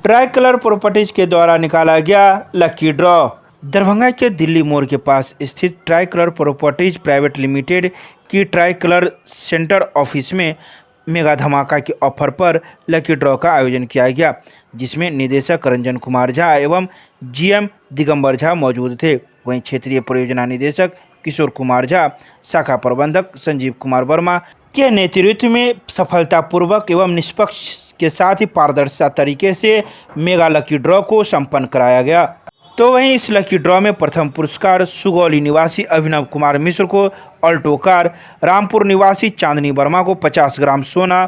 Try colour properties के द्वारा निकाला गया लकी ड्रॉ। दरभंगा के दिल्ली मोड़ के पास स्थित try colour properties private limited की ट्राई कलर सेंटर ऑफिस में मेगा धमाका के ऑफर पर लकी ड्रॉ का आयोजन किया गया, जिसमें निदेशक रंजन कुमार झा एवं जीएम दिगंबर झा मौजूद थे। वहीं क्षेत्रीय परियोजना निदेशक किशोर कुमार झा, शाखा प्रबंधक संजीव कुमार वर्मा के नेतृत्व में सफलतापूर्वक एवं निष्पक्ष के साथ ही पारदर्शी तरीके से मेगा लकी ड्रॉ को संपन्न कराया गया। तो वहीं इस लकी ड्रॉ में प्रथम पुरस्कार सुगौली निवासी अभिनव कुमार मिश्र को ऑल्टो कार, रामपुर निवासी चांदनी वर्मा को 50 ग्राम सोना,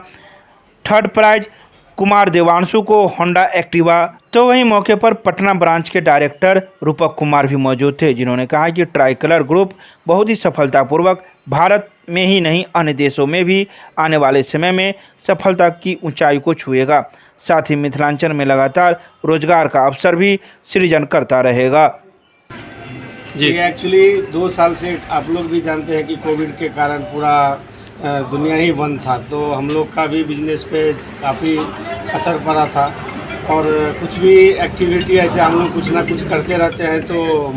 थर्ड प्राइज कुमार देवांशु को होंडा एक्टिवा। तो वहीं मौके पर पटना ब्रांच के डायरेक्टर रूपक कुमार भी मौजूद थे, जिन्होंने कहा कि ट्राई कलर ग्रुप बहुत ही सफलतापूर्वक भारत में ही नहीं अन्य देशों में भी आने वाले समय में सफलता की ऊंचाई को छुएगा, साथ ही मिथिलांचल में लगातार रोजगार का अवसर भी सृजन करता रहेगा। जी, एक्चुअली 2 साल से आप लोग भी जानते हैं कि कोविड के कारण पूरा दुनिया ही बंद था, तो हम लोग का भी बिजनेस पे काफ़ी असर पड़ा था। और कुछ भी एक्टिविटी ऐसे हम लोग कुछ ना कुछ करते रहते हैं, तो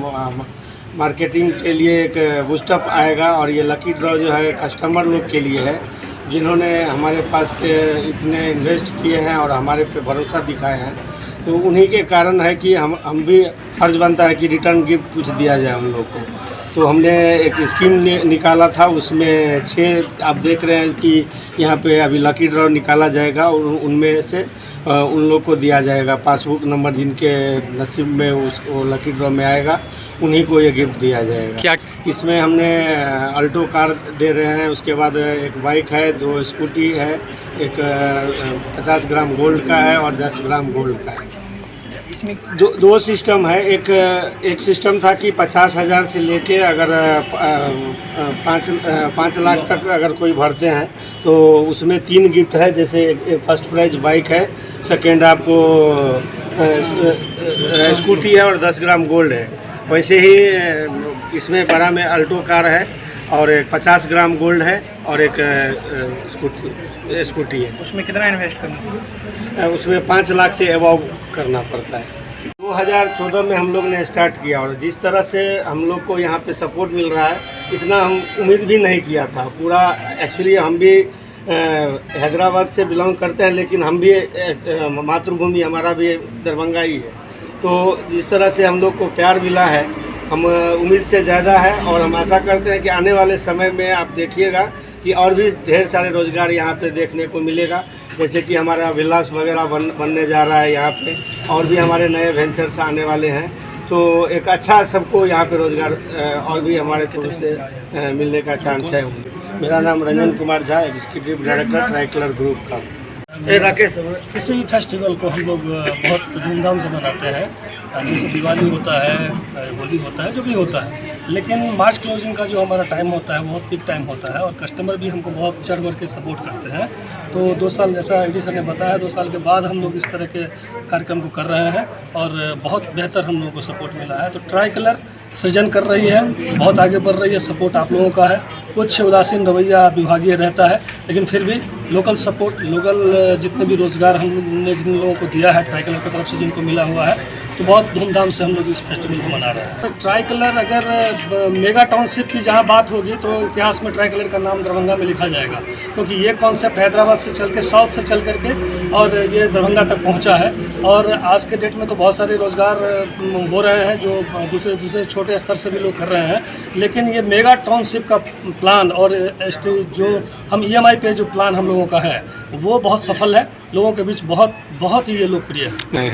मार्केटिंग के लिए एक बूस्टअप आएगा। और ये लकी ड्रॉ जो है कस्टमर लोग के लिए है, जिन्होंने हमारे पास इतने इन्वेस्ट किए हैं और हमारे पे भरोसा दिखाए हैं, तो उन्हीं के कारण है कि हम भी फर्ज बनता है कि रिटर्न गिफ्ट कुछ दिया जाए हम लोग को। तो हमने एक स्कीम निकाला था, उसमें 6 आप देख रहे हैं कि यहाँ पे अभी लकी ड्रॉ निकाला जाएगा और उनमें से उन लोग को दिया जाएगा पासबुक नंबर, जिनके नसीब में वो लकी ड्रॉ में आएगा उन्हीं को ये गिफ्ट दिया जाएगा। क्या इसमें हमने अल्टो कार दे रहे हैं, उसके बाद एक बाइक है, 2 स्कूटी है, एक 50 ग्राम गोल्ड का है और 10 ग्राम गोल्ड का है। इसमें दो सिस्टम है। एक सिस्टम था कि 50,000 से लेके अगर 5 लाख तक अगर कोई भरते हैं तो उसमें 3 गिफ्ट है। जैसे एक फर्स्ट प्राइज बाइक है, सेकेंड आपको स्कूटी है और 10 ग्राम गोल्ड है। वैसे ही इसमें बड़ा में अल्टो कार है और एक 50 ग्राम गोल्ड है और एक स्कूटी है। उसमें कितना इन्वेस्ट करना है? उसमें 5 लाख से अबव करना पड़ता है। 2014 में हम लोग ने स्टार्ट किया और जिस तरह से हम लोग को यहाँ पे सपोर्ट मिल रहा है, इतना हम उम्मीद भी नहीं किया था। पूरा एक्चुअली हम भी हैदराबाद से बिलोंग करते हैं, लेकिन हम भी मातृभूमि हमारा भी दरभंगा ही है। तो जिस तरह से हम लोग को प्यार मिला है, हम उम्मीद से ज़्यादा है और हम आशा करते हैं कि आने वाले समय में आप देखिएगा कि और भी ढेर सारे रोज़गार यहाँ पे देखने को मिलेगा। जैसे कि हमारा विलास वगैरह बनने जा रहा है यहाँ पे, और भी हमारे नए वेंचर्स आने वाले हैं। तो एक अच्छा सबको यहाँ पे रोज़गार और भी हमारे थ्रू से मिलने का चांस है। मेरा नाम Ranjan Kumar Jha, executive director try colour group का। राकेश, किसी भी फेस्टिवल को हम लोग बहुत धूमधाम से मनाते हैं, जैसे दिवाली होता है, होली होता है, जो भी होता है। लेकिन मार्च क्लोजिंग का जो हमारा टाइम होता है बहुत पिक टाइम होता है और कस्टमर भी हमको बहुत चढ़ बढ़ के सपोर्ट करते हैं। तो 2 साल, जैसा एडी सर ने बताया, 2 साल के बाद हम लोग इस तरह के कार्यक्रम को कर रहे हैं और बहुत बेहतर हम लोगों को सपोर्ट मिला है। तो ट्राई कलर सृजन कर रही है, बहुत आगे बढ़ रही है, सपोर्ट आप लोगों का है। कुछ उदासीन रवैया विभागीय रहता है, लेकिन फिर भी लोकल सपोर्ट, लोकल जितने भी रोज़गार हमने जिन लोगों को दिया है ट्राई कलर की तरफ से, जिनको मिला हुआ है, तो बहुत धूमधाम से हम लोग इस फेस्टिवल को मना रहे हैं। तो ट्राई कलर अगर मेगा टाउनशिप की जहाँ बात होगी तो इतिहास में ट्राई कलर का नाम दरभंगा में लिखा जाएगा, क्योंकि ये कॉन्सेप्ट हैदराबाद से चल के साउथ से चल करके और ये दरभंगा तक पहुँचा है। और आज के डेट में तो बहुत सारे रोज़गार हो रहे हैं जो दूसरे छोटे स्तर से भी लोग कर रहे हैं। लेकिन ये मेगा टाउनशिप का प्लान और जो हम EMI पे जो प्लान हम लोगों का है वो बहुत सफल है, लोगों के बीच बहुत ही ये लोकप्रिय है।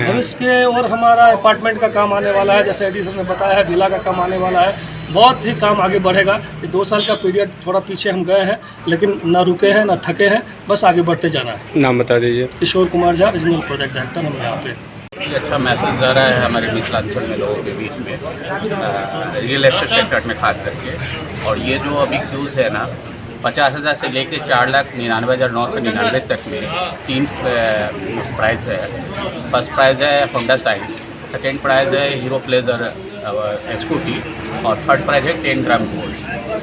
भविष्य के और हमारा अपार्टमेंट का काम आने वाला है, जैसे एडी सर ने बताया है, विला का काम आने वाला है। बहुत ही काम आगे बढ़ेगा। ये 2 साल का पीरियड थोड़ा पीछे हम गए हैं, लेकिन ना रुके हैं ना थके हैं, बस आगे बढ़ते जाना है। नाम बता दीजिए। Kishore Kumar Jha, regional project director, हम यहाँ पे। अच्छा मैसेज जा रहा है हमारे मिथिलांचल में लोगों के बीच में, रियल एस्टेट सेक्टर में खास करके। और ये जो अभी क्यूज़ है ना, 50,000 से लेके 4,99,999 तक में 3 प्राइज़ है। फर्स्ट प्राइज़ है होंडा साइन, सेकेंड प्राइज़ है हीरो प्लेजर स्कूटी और थर्ड प्राइज़ है 10 ग्राम गोल्ड।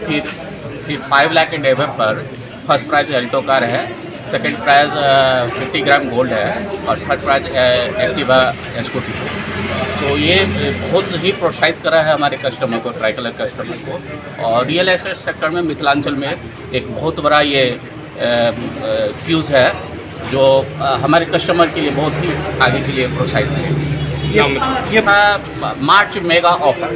फिर 5 लाख एंड एबव पर फर्स्ट प्राइज़ अल्टो कार है, सेकंड प्राइज 50 ग्राम गोल्ड है और थर्ड प्राइज एक्टिवा स्कूटी। तो ये बहुत ही प्रोत्साहित करा है हमारे कस्टमर को, ट्राई कलर कस्टमर को। और रियल एस्टेट सेक्टर में मिथिलांचल में एक बहुत बड़ा ये क्यूज़ है जो हमारे कस्टमर के लिए बहुत ही आगे के लिए प्रोत्साहित है। ये मार्च मेगा ऑफर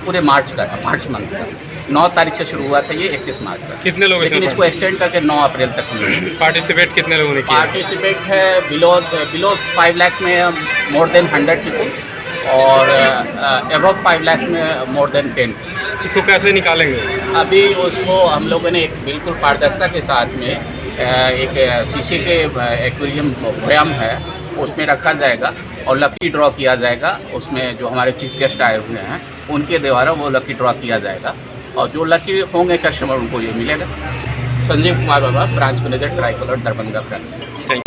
पूरे मार्च का था, मार्च मंथ का 9 तारीख से शुरू हुआ था, ये 31 मार्च तक। कितने लोग लेकिन इसको एक्सटेंड करके 9 अप्रैल तक हुए। पार्टिसिपेट कितने लोगों ने किया? पार्टिसिपेट है बिलो 5 लाख में मोर देन 100 पीपल और अबव 5 लाख में मोर देन 10। इसको कैसे निकालेंगे? अभी उसको हम लोगों ने एक बिल्कुल पारदर्शिता के साथ में एक शीशे के एक्वेरियम व्यायाम है उसमें रखा जाएगा और लकी ड्रॉ किया जाएगा। उसमें जो हमारे चीफ गेस्ट आए हुए हैं उनके द्वारा वो लकी ड्रॉ किया जाएगा और जो लकी होंगे कस्टमर उनको ये मिलेगा। Sanjeev Kumar Baba, branch manager, tricolour, Darbhanga branch.